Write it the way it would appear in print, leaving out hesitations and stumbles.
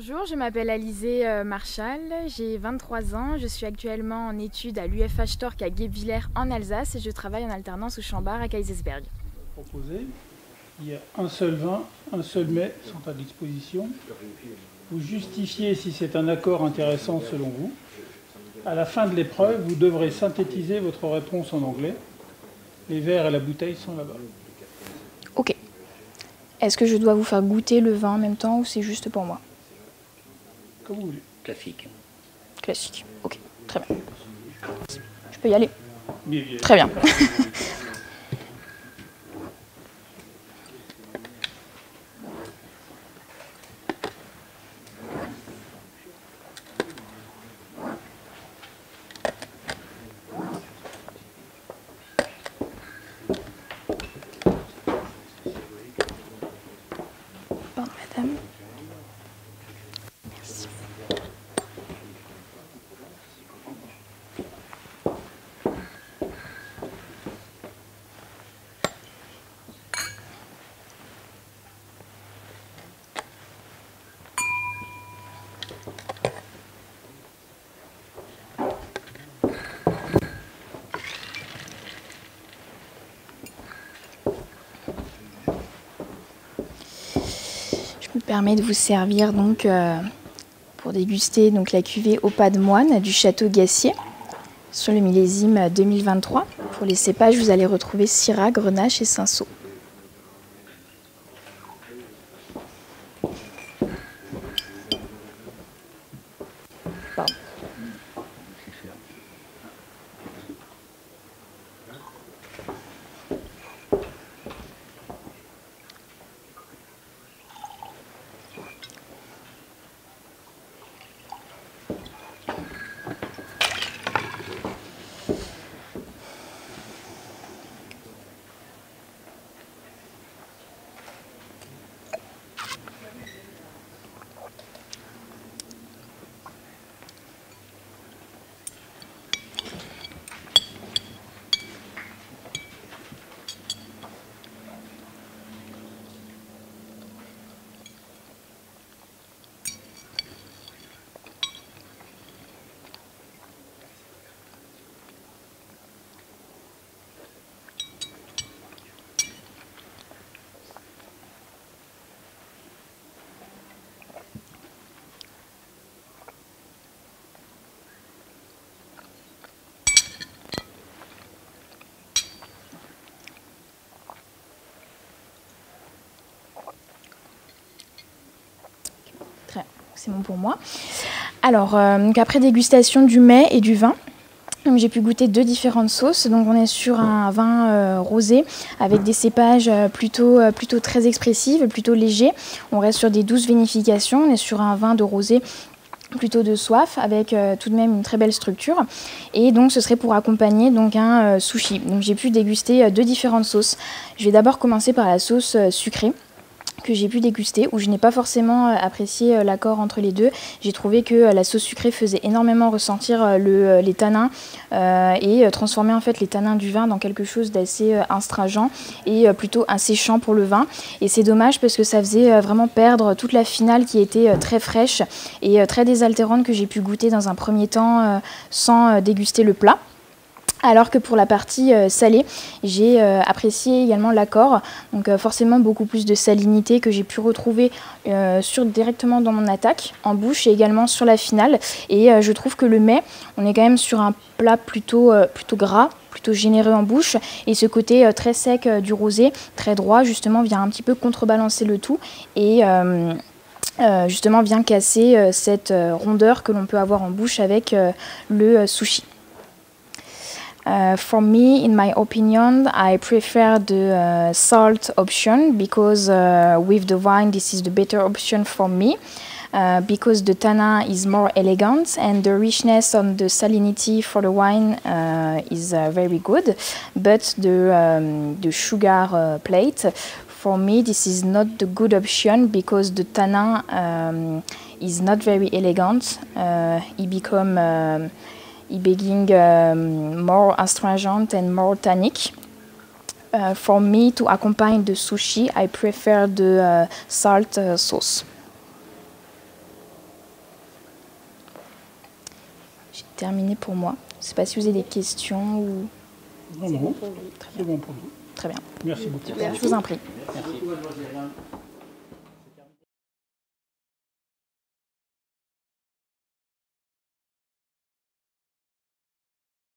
Bonjour, je m'appelle Alizée Marchal, j'ai 23 ans, je suis actuellement en études à l'UFH Torque à Guebwiller en Alsace et je travaille en alternance au Chambard à Kaysersberg. Proposé. Il y a un seul vin, un seul mets sont à disposition. Vous justifiez si c'est un accord intéressant selon vous. À la fin de l'épreuve, vous devrez synthétiser votre réponse en anglais. Les verres et la bouteille sont là-bas. Ok. Est-ce que je dois vous faire goûter le vin en même temps ou c'est juste pour moi? Comme vous voulez. Classique. Classique. Ok, très bien. Je peux y aller? Bien. Très bien. Pardon, madame. Merci. Je me permets de vous servir donc pour déguster donc la cuvée au pas de moine du Château Gassier sur le millésime 2023. Pour les cépages, vous allez retrouver Syrah, Grenache et Cinsault. Pardon. C'est bon pour moi. Alors, après dégustation du mets et du vin, j'ai pu goûter deux différentes sauces. Donc, on est sur un vin rosé avec des cépages plutôt très expressifs, plutôt légers. On reste sur des douces vinifications. On est sur un vin de rosé plutôt de soif avec tout de même une très belle structure. Et donc, ce serait pour accompagner donc un sushi. Donc, j'ai pu déguster deux différentes sauces. Je vais d'abord commencer par la sauce sucrée que j'ai pu déguster, où je n'ai pas forcément apprécié l'accord entre les deux. J'ai trouvé que la sauce sucrée faisait énormément ressentir les tanins et transformait en fait les tanins du vin dans quelque chose d'assez astringent et plutôt asséchant pour le vin. Et c'est dommage parce que ça faisait vraiment perdre toute la finale qui était très fraîche et très désaltérante que j'ai pu goûter dans un premier temps sans déguster le plat. Alors que pour la partie salée, j'ai apprécié également l'accord, donc forcément beaucoup plus de salinité que j'ai pu retrouver directement dans mon attaque, en bouche et également sur la finale. Et je trouve que le mets, on est quand même sur un plat plutôt gras, plutôt généreux en bouche, et ce côté très sec du rosé, très droit, justement vient un petit peu contrebalancer le tout et justement vient casser cette rondeur que l'on peut avoir en bouche avec le sushi. For me, in my opinion, I prefer the salt option because with the wine, this is the better option for me. Because the tannin is more elegant and the richness on the salinity for the wine is very good. But the sugar plate, for me, this is not the good option because the tannin is not very elegant. It became more astringent and more tannic. For me, to accompany the sushi, I prefer the salt sauce. terminé pour moi. Je ne sais pas si vous avez des questions ou... Non, non, c'est bon pour vous. Très bien. Merci beaucoup. Je vous en prie. Merci.